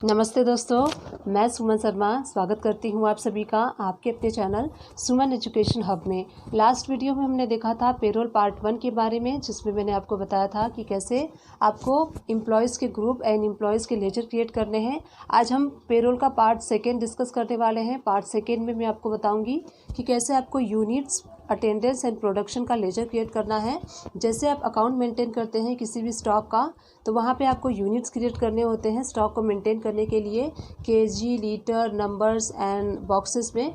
नमस्ते दोस्तों, मैं सुमन शर्मा स्वागत करती हूँ आप सभी का आपके अपने चैनल सुमन एजुकेशन हब में। लास्ट वीडियो में हमने देखा था पेरोल पार्ट 1 के बारे में, जिसमें मैंने आपको बताया था कि कैसे आपको एम्प्लॉयज़ के ग्रुप एंड एम्प्लॉयज़ के लेजर क्रिएट करने हैं। आज हम पेरोल का पार्ट 2 डिस्कस करने वाले हैं। पार्ट 2 में मैं आपको बताऊँगी कि कैसे आपको यूनिट्स, अटेंडेंस एंड प्रोडक्शन का लेजर क्रिएट करना है। जैसे आप अकाउंट मेंटेन करते हैं किसी भी स्टॉक का, तो वहाँ पे आपको यूनिट्स क्रिएट करने होते हैं स्टॉक को मेंटेन करने के लिए, KG, litre, numbers and boxes में।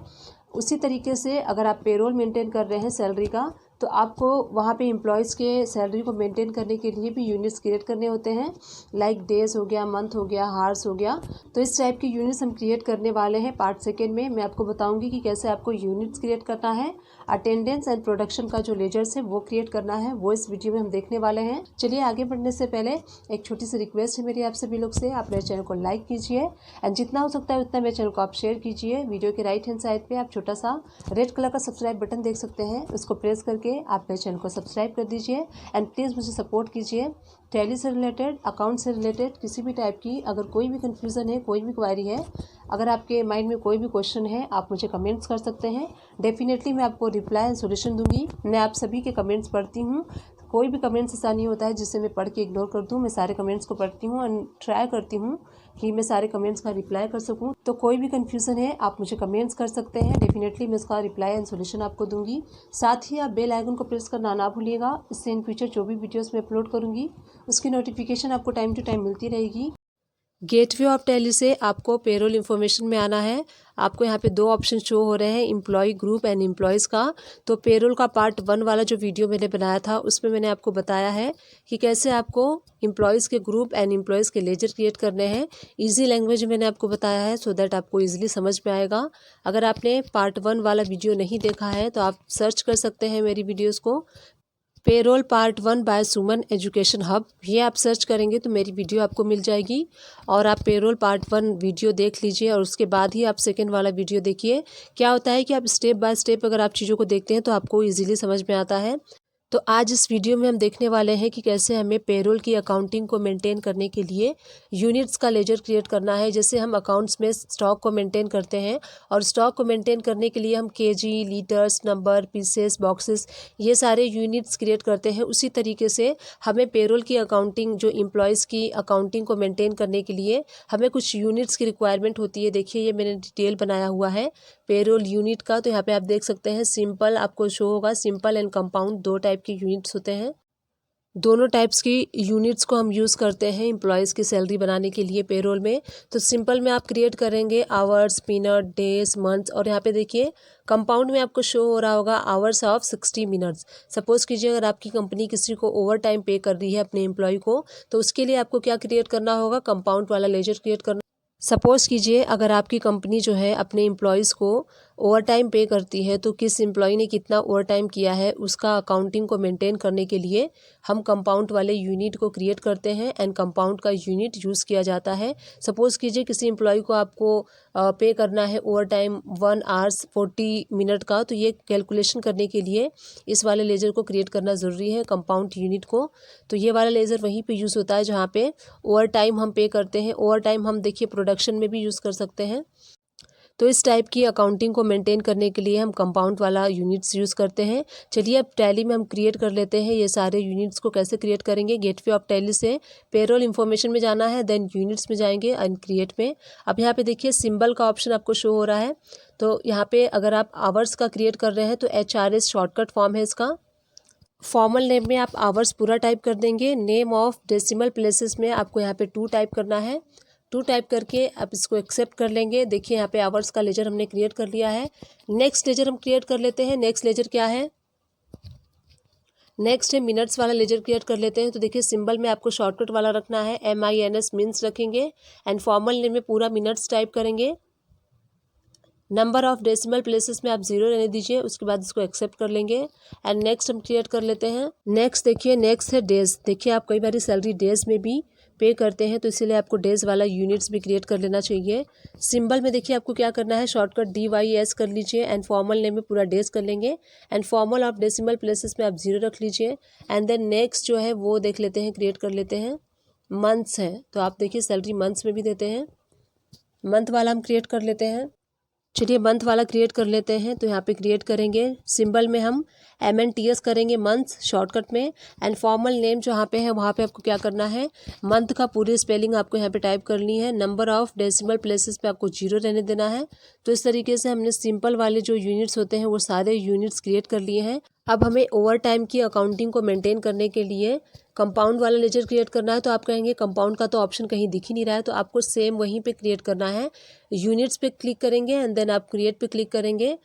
उसी तरीके से अगर आप पेरोल मेंटेन कर रहे हैं सैलरी का, तो आपको वहाँ पे एम्प्लॉयज़ के सैलरी को मेंटेन करने के लिए भी यूनिट्स क्रिएट करने होते हैं, लाइक डेज हो गया, मंथ हो गया, हार्स हो गया। तो इस टाइप की यूनिट्स हम क्रिएट करने वाले हैं पार्ट 2 में। मैं आपको बताऊंगी कि कैसे आपको यूनिट्स क्रिएट करना है, अटेंडेंस एंड प्रोडक्शन का जो लेजर्स है वो क्रिएट करना है, वो इस वीडियो में हम देखने वाले हैं। चलिए आगे बढ़ने से पहले एक छोटी सी रिक्वेस्ट है मेरी आप सभी लोग से, आप मेरे चैनल को लाइक कीजिए एंड जितना हो सकता है उतना मेरे चैनल को आप शेयर कीजिए। वीडियो के राइट हैंड साइड पे आप छोटा सा रेड कलर का सब्सक्राइब बटन देख सकते हैं, उसको प्रेस करके आप मेरे चैनल को सब्सक्राइब कर दीजिए एंड प्लीज़ मुझे सपोर्ट कीजिए। टैली से रिलेटेड, अकाउंट से रिलेटेड किसी भी टाइप की अगर कोई भी कन्फ्यूज़न है, कोई भी क्वारी है, अगर आपके माइंड में कोई भी क्वेश्चन है, आप मुझे कमेंट्स कर सकते हैं। डेफिनेटली मैं आपको रिप्लाई एंड सॉल्यूशन दूंगी। मैं आप सभी के कमेंट्स पढ़ती हूँ। कोई भी कमेंट्स ऐसा नहीं होता है जिसे मैं पढ़ के इग्नोर कर दूँ। मैं सारे कमेंट्स को पढ़ती हूँ एंड ट्राई करती हूँ कि मैं सारे कमेंट्स का रिप्लाई कर सकूँ। तो कोई भी कन्फ्यूज़न है आप मुझे कमेंट्स कर सकते हैं, डेफिनेटली मैं उसका रिप्लाई एंड सॉल्यूशन आपको दूंगी। साथ ही आप बेल आइकन को प्रेस करना ना भूलिएगा, इससे इन फ्यूचर जो भी वीडियोस मैं अपलोड करूँगी उसकी नोटिफिकेशन आपको टाइम टू टाइम मिलती रहेगी। गेटवे ऑफ टैली से आपको पेरोल इन्फॉर्मेशन में आना है। आपको यहाँ पे 2 ऑप्शन शो हो रहे हैं, एम्प्लॉय ग्रुप एंड एम्प्लॉयज़ का। तो पेरोल का पार्ट 1 वाला जो वीडियो मैंने बनाया था उसमें मैंने आपको बताया है कि कैसे आपको एम्प्लॉयज़ के ग्रुप एंड एम्प्लॉयज़ के लेजर क्रिएट करने हैं। ईजी लैंग्वेज में मैंने आपको बताया है सो दैट आपको ईजिली समझ में आएगा। अगर आपने पार्ट 1 वाला वीडियो नहीं देखा है तो आप सर्च कर सकते हैं मेरी वीडियोज़ को, पेरोल पार्ट 1 बाय सुमन एजुकेशन हब। ये आप सर्च करेंगे तो मेरी वीडियो आपको मिल जाएगी और आप पेरोल पार्ट 1 वीडियो देख लीजिए और उसके बाद ही आप सेकंड वाला वीडियो देखिए। क्या होता है कि आप स्टेप बाय स्टेप अगर आप चीज़ों को देखते हैं तो आपको इजीली समझ में आता है। तो आज इस वीडियो में हम देखने वाले हैं कि कैसे हमें पेरोल की अकाउंटिंग को मेंटेन करने के लिए यूनिट्स का लेजर क्रिएट करना है। जैसे हम अकाउंट्स में स्टॉक को मेंटेन करते हैं और स्टॉक को मेंटेन करने के लिए हम KG, litres, number, pieces, boxes, ये सारे यूनिट्स क्रिएट करते हैं। उसी तरीके से हमें पेरोल की अकाउंटिंग, जो एम्प्लॉयज़ की अकाउंटिंग को मेंटेन करने के लिए हमें कुछ यूनिट्स की रिक्वायरमेंट होती है। देखिए ये मैंने डिटेल बनाया हुआ है पेरोल यूनिट का। तो यहाँ पे आप देख सकते हैं सिंपल आपको शो होगा, सिंपल एंड कंपाउंड 2 टाइप के यूनिट्स होते हैं। दोनों टाइप्स की यूनिट्स को हम यूज़ करते हैं एम्प्लॉयज़ की सैलरी बनाने के लिए पेरोल में। तो सिंपल में आप क्रिएट करेंगे आवर्स, मिनट, डेज, मंथ्स, और यहाँ पे देखिए कंपाउंड में आपको शो हो रहा होगा आवर्स ऑफ 60 मिनट्स। सपोज़ कीजिए अगर आपकी कंपनी किसी को ओवर टाइम पे कर रही है अपने एम्प्लॉय को, तो उसके लिए आपको क्या क्रिएट करना होगा, कंपाउंड वाला लेजर क्रिएट करना। सपोज़ कीजिए अगर आपकी कंपनी जो है अपने एम्प्लॉयज़ को ओवर टाइम पे करती है, तो किस एम्प्लॉय ने कितना ओवर टाइम किया है उसका अकाउंटिंग को मेंटेन करने के लिए हम कंपाउंड वाले यूनिट को क्रिएट करते हैं एंड कंपाउंड का यूनिट यूज़ किया जाता है। सपोज़ कीजिए किसी एम्प्लॉय को आपको पे करना है ओवर टाइम 1 आवर्स 40 मिनट का, तो ये कैलकुलेशन करने के लिए इस वाले लेजर को क्रिएट करना ज़रूरी है, कंपाउंड यूनिट को। तो ये वाला लेजर वहीं पे यूज़ होता है जहाँ पे ओवर टाइम हम पे करते हैं। ओवर टाइम हम देखिए प्रोडक्शन में भी यूज़ कर सकते हैं। तो इस टाइप की अकाउंटिंग को मेंटेन करने के लिए हम कंपाउंड वाला यूनिट्स यूज़ करते हैं। चलिए अब टैली में हम क्रिएट कर लेते हैं ये सारे यूनिट्स को। कैसे क्रिएट करेंगे, गेटवे ऑफ टैली से पेरोल इन्फॉर्मेशन में जाना है, देन यूनिट्स में जाएंगे एंड क्रिएट में। अब यहाँ पे देखिए सिंबल का ऑप्शन आपको शो हो रहा है। तो यहाँ पे अगर आप आवर्स का क्रिएट कर रहे हैं तो HRS शॉर्टकट फॉर्म है इसका। फॉर्मल नेम में आप आवर्स पूरा टाइप कर देंगे। नेम ऑफ डेसिमल प्लेसेस में आपको यहाँ पे 2 टाइप करना है। 2 टाइप करके आप इसको एक्सेप्ट कर लेंगे। देखिए यहाँ पे आवर्स का लेजर हमने क्रिएट कर लिया है। नेक्स्ट लेजर हम क्रिएट कर लेते हैं। नेक्स्ट लेजर क्या है, नेक्स्ट है मिनट्स वाला लेजर क्रिएट कर लेते हैं। तो देखिए सिंबल में आपको शॉर्टकट वाला रखना है, MINS मिनट्स रखेंगे एंड फॉर्मल नेम में पूरा मिनट्स टाइप करेंगे। नंबर ऑफ डेसिमल प्लेसेस में आप 0 रहने दीजिए, उसके बाद इसको एक्सेप्ट कर लेंगे एंड नेक्स्ट हम क्रिएट कर लेते हैं। नेक्स्ट देखिए, नेक्स्ट है डेज। देखिए आप कई बार सैलरी डेज में भी पे करते हैं, तो इसीलिए आपको डेज वाला यूनिट्स भी क्रिएट कर लेना चाहिए। सिंबल में देखिए आपको क्या करना है, शॉर्टकट DYS कर लीजिए एंड फॉर्मल नेम में पूरा डेज कर लेंगे and formal of decimal places में आप 0 रख लीजिए एंड देन नेक्स्ट जो है वो देख लेते हैं, क्रिएट कर लेते हैं। मंथ्स है तो आप देखिए सैलरी मंथ्स में भी देते हैं। मंथ वाला हम क्रिएट कर लेते हैं। चलिए मंथ वाला क्रिएट कर लेते हैं। तो यहाँ पे क्रिएट करेंगे, सिंबल में हम MNTS करेंगे, मंथ्स शॉर्टकट में। एंड फॉर्मल नेम जहाँ पे है वहाँ पे आपको क्या करना है, मंथ का पूरी स्पेलिंग आपको यहाँ पे टाइप करनी है। नंबर ऑफ डेसिमल प्लेसेस पे आपको 0 रहने देना है। तो इस तरीके से हमने सिंपल वाले जो यूनिट्स होते हैं वो सारे यूनिट्स क्रिएट कर लिए हैं। अब हमें ओवर टाइम की अकाउंटिंग को मेंटेन करने के लिए कंपाउंड वाला लेजर क्रिएट करना है। तो आप कहेंगे कंपाउंड का तो ऑप्शन कहीं दिख ही नहीं रहा है, तो आपको सेम वहीं पे क्रिएट करना है। यूनिट्स पे क्लिक करेंगे एंड देन आप क्रिएट पे क्लिक करेंगे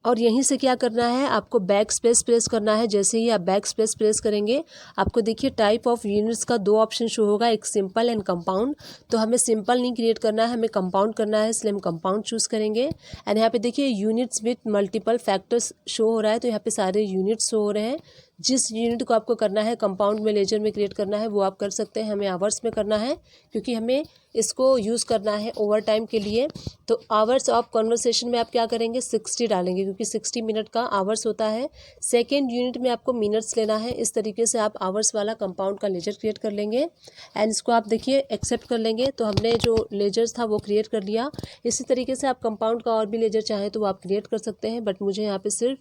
और यहीं से क्या करना है, आपको बैक स्पेस प्रेस करना है। जैसे ही आप बैक स्पेस प्रेस करेंगे आपको देखिए टाइप ऑफ यूनिट्स का 2 ऑप्शन शो होगा, एक सिंपल एंड कंपाउंड। तो हमें सिंपल नहीं क्रिएट करना है, हमें कंपाउंड करना है, इसलिए हम कंपाउंड चूज़ करेंगे। एंड यहाँ पे देखिए units with multiple factors show हो रहा है, तो यहाँ पे सारे यूनिट्स शो हो रहे हैं। जिस यूनिट को आपको करना है कंपाउंड में लेजर में क्रिएट करना है वो आप कर सकते हैं। हमें आवर्स में करना है क्योंकि हमें इसको यूज़ करना है ओवर टाइम के लिए। तो आवर्स ऑफ कन्वर्सेशन में आप क्या करेंगे, 60 डालेंगे क्योंकि 60 मिनट का आवर्स होता है। सेकेंड यूनिट में आपको मिनट्स लेना है। इस तरीके से आप आवर्स वाला कंपाउंड का लेजर क्रिएट कर लेंगे एंड इसको आप देखिए एक्सेप्ट कर लेंगे। तो हमने जो लेजर्स था वो क्रिएट कर लिया। इसी तरीके से आप कंपाउंड का और भी लेजर चाहें तो वो आप क्रिएट कर सकते हैं, बट मुझे यहाँ पे सिर्फ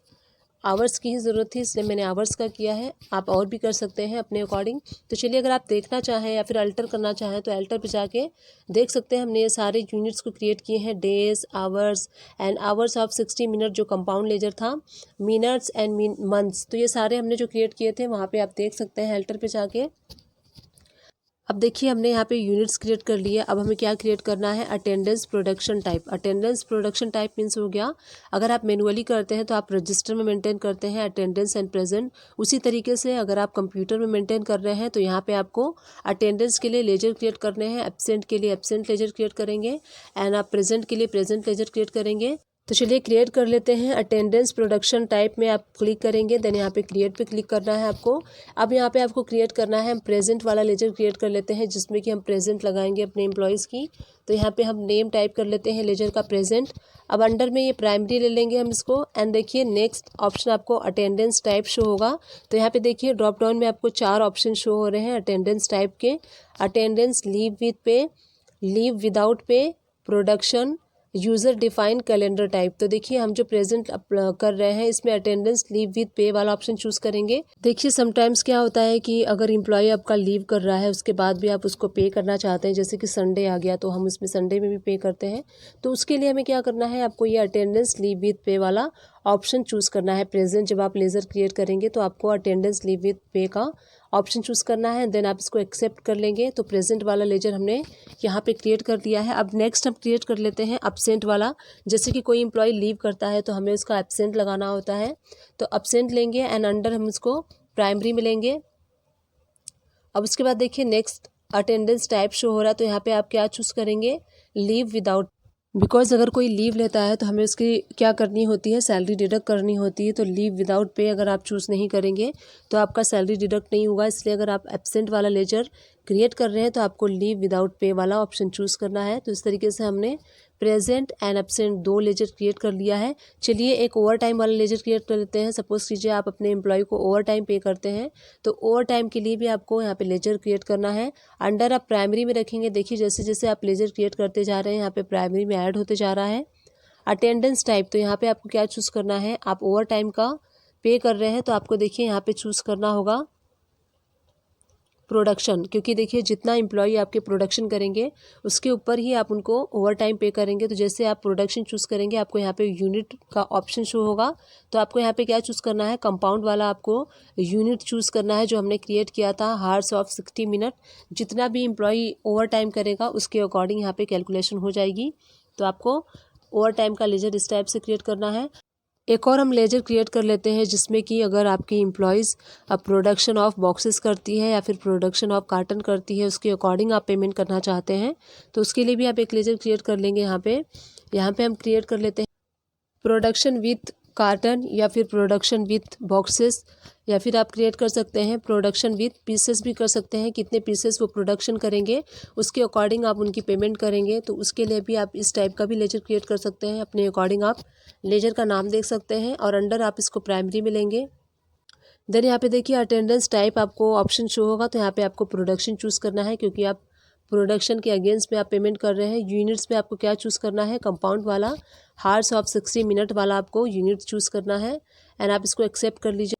आवर्स की ही ज़रूरत थी इसलिए मैंने आवर्स का किया है। आप और भी कर सकते हैं अपने अकॉर्डिंग। तो चलिए अगर आप देखना चाहें या फिर अल्टर करना चाहें तो अल्टर पे जाके देख सकते हैं हमने ये सारे यूनिट्स को क्रिएट किए हैं, days, hours and hours of 60 minute जो कंपाउंड लेजर था, मिनट्स एंड मंथ्स। तो ये सारे हमने जो क्रिएट किए थे वहाँ पर आप देख सकते हैं अल्टर पे जाके। अब देखिए हमने यहाँ पे यूनिट्स क्रिएट कर लिए। अब हमें क्या क्रिएट करना है, attendance production type. Attendance production type means हो गया, अगर आप मैनुअली करते हैं तो आप रजिस्टर में मेंटेन करते हैं अटेंडेंस एंड प्रेजेंट। उसी तरीके से अगर आप कंप्यूटर में मेंटेन कर रहे हैं तो यहाँ पे आपको अटेंडेंस के लिए लेजर क्रिएट करने हैं, एब्सेंट के लिए एब्सेंट लेजर क्रिएट करेंगे एंड आप प्रेजेंट के लिए प्रेजेंट लेजर क्रिएट करेंगे। तो चलिए क्रिएट कर लेते हैं। अटेंडेंस प्रोडक्शन टाइप में आप क्लिक करेंगे, देन यहाँ पे क्रिएट पे क्लिक करना है आपको। अब यहाँ पे आपको क्रिएट करना है, हम प्रेजेंट वाला लेजर क्रिएट कर लेते हैं जिसमें कि हम प्रेजेंट लगाएंगे अपने एम्प्लॉयज़ की। तो यहाँ पे हम नेम टाइप कर लेते हैं लेजर का प्रेजेंट। अब अंडर में ये प्राइमरी ले लेंगे हम इसको एंड देखिए नेक्स्ट ऑप्शन आपको अटेंडेंस टाइप शो होगा। तो यहाँ पे देखिए ड्रॉप डाउन में आपको 4 ऑप्शन शो हो रहे हैं अटेंडेंस टाइप के। अटेंडेंस, लीव विथ पे, leave without pay, production, user defined calendar type. तो देखिए हम जो प्रेजेंट कर रहे हैं इसमें अटेंडेंस लीव विद पे वाला ऑप्शन चूज़ करेंगे। देखिए समटाइम्स क्या होता है कि अगर एम्प्लॉय आपका लीव कर रहा है उसके बाद भी आप उसको पे करना चाहते हैं, जैसे कि संडे आ गया तो हम उसमें संडे में भी पे करते हैं। तो उसके लिए हमें क्या करना है, आपको ये अटेंडेंस लीव विद पे वाला ऑप्शन चूज़ करना है। प्रेजेंट जब आप लेजर क्रिएट करेंगे तो आपको अटेंडेंस लीव विद पे का ऑप्शन चूज़ करना है, देन आप इसको एक्सेप्ट कर लेंगे। तो प्रेजेंट वाला लेजर हमने यहाँ पे क्रिएट कर दिया है। अब नेक्स्ट हम क्रिएट कर लेते हैं एब्सेंट वाला। जैसे कि कोई एम्प्लॉय लीव करता है तो हमें उसका एब्सेंट लगाना होता है। तो एब्सेंट लेंगे एंड अंडर हम इसको प्राइमरी में लेंगे। अब उसके बाद देखिए नेक्स्ट अटेंडेंस टाइप शो हो रहा है, तो यहाँ पे आप क्या चूज़ करेंगे, लीव विदाउट। बिकॉज अगर कोई लीव लेता है तो हमें उसकी क्या करनी होती है, सैलरी डिडक्ट करनी होती है। तो लीव विदाउट पे अगर आप चूज़ नहीं करेंगे तो आपका सैलरी डिडक्ट नहीं होगा। इसलिए अगर आप एब्सेंट वाला लेजर क्रिएट कर रहे हैं तो आपको लीव विदाउट पे वाला ऑप्शन चूज़ करना है। तो इस तरीके से हमने present and absent 2 laser create कर लिया है। चलिए एक ओवर टाइम वाला लेजर क्रिएट कर लेते हैं। सपोज कीजिए आप अपने एम्प्लॉय को ओवर टाइम पे करते हैं तो ओवर टाइम के लिए भी आपको यहाँ पे लेजर क्रिएट करना है। अंडर आप प्राइमरी में रखेंगे। देखिए जैसे जैसे आप लेजर क्रिएट करते जा रहे हैं यहाँ पे प्राइमरी में ऐड होते जा रहा है। अटेंडेंस टाइप, तो यहाँ पे आपको क्या चूज़ करना है, आप ओवर टाइम का पे कर रहे हैं तो आपको देखिए यहाँ पे चूज़ करना होगा प्रोडक्शन, क्योंकि देखिए जितना एम्प्लॉय आपके प्रोडक्शन करेंगे उसके ऊपर ही आप उनको ओवर टाइम पे करेंगे। तो जैसे आप प्रोडक्शन चूज़ करेंगे आपको यहाँ पे यूनिट का ऑप्शन शो होगा। तो आपको यहाँ पे क्या चूज़ करना है, कंपाउंड वाला आपको यूनिट चूज़ करना है जो हमने क्रिएट किया था, हार्स ऑफ 60 मिनट। जितना भी एम्प्लॉय ओवर टाइम करेगा उसके अकॉर्डिंग यहाँ पे कैलकुलेशन हो जाएगी। तो आपको ओवर टाइम का लेजर इस टाइप से क्रिएट करना है। एक और हम लेजर क्रिएट कर लेते हैं जिसमें कि अगर आपकी एम्प्लॉयज़ अब प्रोडक्शन ऑफ बॉक्सेस करती है या फिर प्रोडक्शन ऑफ कार्टन करती है, उसके अकॉर्डिंग आप पेमेंट करना चाहते हैं तो उसके लिए भी आप एक लेजर क्रिएट कर लेंगे। यहाँ पे हम क्रिएट कर लेते हैं प्रोडक्शन विथ कार्टन या फिर प्रोडक्शन विथ बॉक्सेस, या फिर आप क्रिएट कर सकते हैं प्रोडक्शन विथ पीसेस भी कर सकते हैं। कितने पीसेस वो प्रोडक्शन करेंगे उसके अकॉर्डिंग आप उनकी पेमेंट करेंगे। तो उसके लिए भी आप इस टाइप का भी लेजर क्रिएट कर सकते हैं। अपने अकॉर्डिंग आप लेजर का नाम देख सकते हैं और अंडर आप इसको प्राइमरी में लेंगे। देन यहाँ पे देखिए अटेंडेंस टाइप आपको ऑप्शन शो होगा। तो यहाँ पे आपको प्रोडक्शन चूज़ करना है क्योंकि आप प्रोडक्शन के अगेंस्ट में आप पेमेंट कर रहे हैं। यूनिट्स में आपको क्या चूज़ करना है, कंपाउंड वाला हार्स ऑफ 60 मिनट वाला आपको यूनिट चूज़ करना है एंड आप इसको एक्सेप्ट कर लीजिए।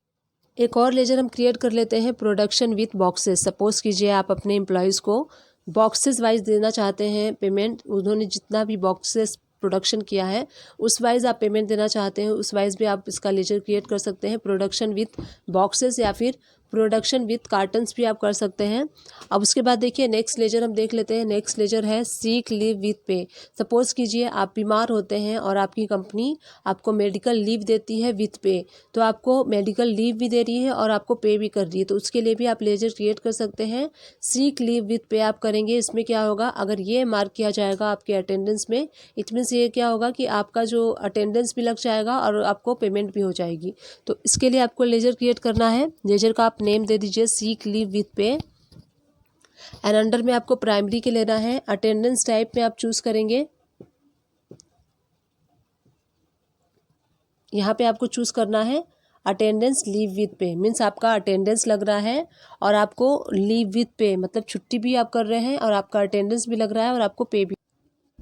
एक और लेजर हम क्रिएट कर लेते हैं, प्रोडक्शन विथ बॉक्सेस। सपोज़ कीजिए आप अपने एम्प्लॉयज़ को बॉक्सेस वाइज देना चाहते हैं पेमेंट, उन्होंने जितना भी बॉक्सेस प्रोडक्शन किया है उस वाइज आप पेमेंट देना चाहते हैं, उस वाइज भी आप इसका लेजर क्रिएट कर सकते हैं। प्रोडक्शन विथ बॉक्सेस या फिर प्रोडक्शन विथ कार्टन्स भी आप कर सकते हैं। अब उसके बाद देखिए नेक्स्ट लेजर हम देख लेते हैं। नेक्स्ट लेजर है सीक लीव विथ पे। सपोज़ कीजिए आप बीमार होते हैं और आपकी कंपनी आपको मेडिकल लीव देती है विथ पे, तो आपको मेडिकल लीव भी दे रही है और आपको पे भी कर रही है, तो उसके लिए भी आप लेजर क्रिएट कर सकते हैं। सीक लीव विथ पे आप करेंगे, इसमें क्या होगा, अगर ये मार्क किया जाएगा आपके अटेंडेंस में, इट मीन्स ये क्या होगा कि आपका जो अटेंडेंस भी लग जाएगा और आपको पेमेंट भी हो जाएगी। तो इसके लिए आपको लेजर क्रिएट करना है। लेजर का आप नेम दे दीजिए सीक लीव विथ पे एंड अंडर में आपको प्राइमरी के लेना है। अटेंडेंस टाइप में आप चूज करेंगे, यहाँ पे आपको चूज करना है अटेंडेंस लीव विथ पे, मीन्स आपका अटेंडेंस लग रहा है और आपको लीव विथ पे मतलब छुट्टी भी आप कर रहे हैं और आपका अटेंडेंस भी लग रहा है और आपको पे भी।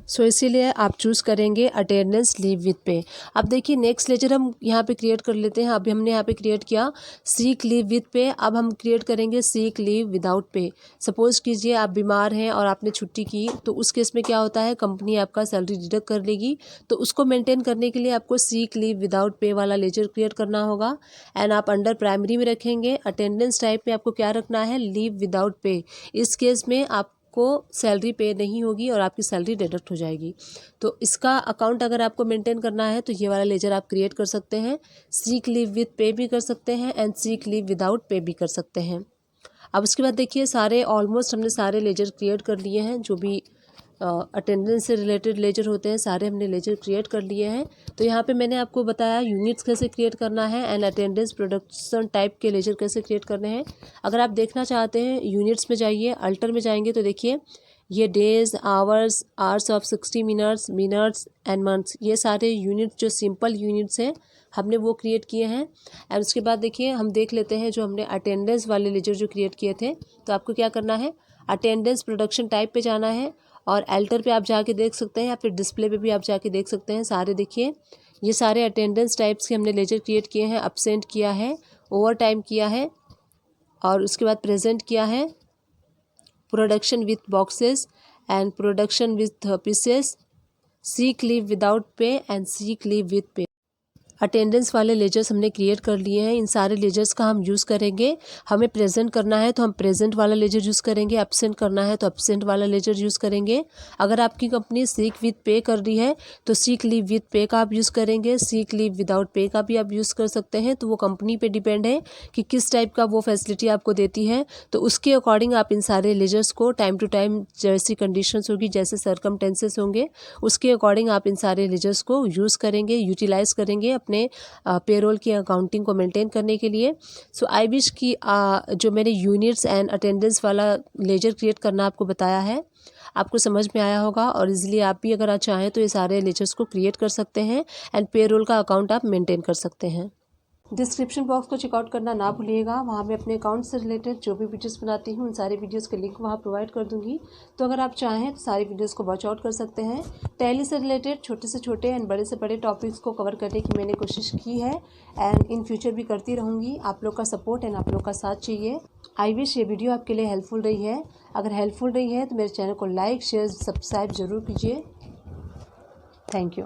सो इसीलिए आप चूज़ करेंगे अटेंडेंस लीव विथ पे। अब देखिए नेक्स्ट लेजर हम यहाँ पे क्रिएट कर लेते हैं। अभी हमने यहाँ पे क्रिएट किया सीक लीव विथ पे, अब हम क्रिएट करेंगे seek leave without pay. Suppose कीजिए आप बीमार हैं और आपने छुट्टी की, तो उस केस में क्या होता है, कंपनी आपका सैलरी डिडक्ट कर लेगी। तो उसको मेंटेन करने के लिए आपको सीक लीव विदाउट पे वाला लेजर क्रिएट करना होगा एंड आप अंडर प्राइमरी में रखेंगे। अटेंडेंस टाइप में आपको क्या रखना है, लीव विदाउट पे। इस केस में आप को सैलरी पे नहीं होगी और आपकी सैलरी डिडक्ट हो जाएगी। तो इसका अकाउंट अगर आपको मेंटेन करना है तो ये वाला लेजर आप क्रिएट कर सकते हैं। सीक लीव विथ पे भी कर सकते हैं and seek leave without pay भी कर सकते हैं। अब उसके बाद देखिए सारे ऑलमोस्ट हमने सारे लेजर क्रिएट कर लिए हैं, जो भी अटेंडेंस से रिलेटेड लेजर होते हैं सारे हमने लेजर क्रिएट कर लिए हैं। तो यहाँ पे मैंने आपको बताया यूनिट्स कैसे क्रिएट करना है एंड अटेंडेंस प्रोडक्शन टाइप के लेजर कैसे क्रिएट करने हैं। अगर आप देखना चाहते हैं यूनिट्स में जाइए, अल्टर में जाएंगे तो देखिए ये days, hours, hours of 60 minutes, minutes and months, ये सारे यूनिट्स जो सिंपल यूनिट्स हैं हमने वो क्रिएट किए हैं। और उसके बाद देखिए हम देख लेते हैं जो हमने अटेंडेंस वाले लेजर जो क्रिएट किए थे। तो आपको क्या करना है, अटेंडेंस प्रोडक्शन टाइप पे जाना है और अल्टर पे आप जाके देख सकते हैं या फिर डिस्प्ले पे भी आप जाके देख सकते हैं। सारे देखिए ये सारे अटेंडेंस टाइप्स के हमने लेजर क्रिएट किए हैं। एब्सेंट किया है, ओवर टाइम किया है और उसके बाद प्रेजेंट किया है, production with boxes and production with pieces, seek leave without pay and seek leave with पे। अटेंडेंस वाले लेजर्स हमने क्रिएट कर लिए हैं। इन सारे लेजर्स का हम यूज़ करेंगे। हमें प्रेजेंट करना है तो हम प्रेजेंट वाला लेजर यूज़ करेंगे, एब्सेंट करना है तो एब्सेंट वाला लेजर यूज़ करेंगे। अगर आपकी कंपनी सीक विथ पे कर रही है तो सीक लीव विथ पे का आप यूज़ करेंगे, सीक लीव विदाउट पे का भी आप यूज़ कर सकते हैं। तो वो कंपनी पे डिपेंड है कि किस टाइप का वो फैसिलिटी आपको देती है, तो उसके अकॉर्डिंग आप इन सारे लेजर्स को टाइम टू टाइम जैसी कंडीशंस होगी, जैसे सर्कमटेंसेस होंगे, उसके अकॉर्डिंग आप इन सारे लेजर्स को यूज़ करेंगे, यूटिलाइज करेंगे अपने पेरोल की अकाउंटिंग को मेंटेन करने के लिए। सो आई विश कि जो मैंने यूनिट्स एंड अटेंडेंस वाला लेजर क्रिएट करना आपको बताया है आपको समझ में आया होगा और इजीली आप भी अगर चाहें तो ये सारे लेजर्स को क्रिएट कर सकते हैं एंड पेरोल का अकाउंट आप मेंटेन कर सकते हैं। डिस्क्रिप्शन बॉक्स को चेकआउट करना ना भूलिएगा, वहाँ मैं अपने अकाउंट से रिलेटेड जो भी वीडियोस बनाती हूँ उन सारे वीडियोस के लिंक वहाँ प्रोवाइड कर दूँगी। तो अगर आप चाहें तो सारी वीडियोस को वॉच आउट कर सकते हैं। टैली से रिलेटेड छोटे से छोटे एंड बड़े से बड़े टॉपिक्स को कवर करने की मैंने कोशिश की है एंड इन फ्यूचर भी करती रहूँगी। आप लोग का सपोर्ट एंड आप लोग का साथ चाहिए। आई विश ये वीडियो आपके लिए हेल्पफुल रही है। अगर हेल्पफुल रही है तो मेरे चैनल को लाइक, शेयर, सब्सक्राइब जरूर कीजिए। Thank you.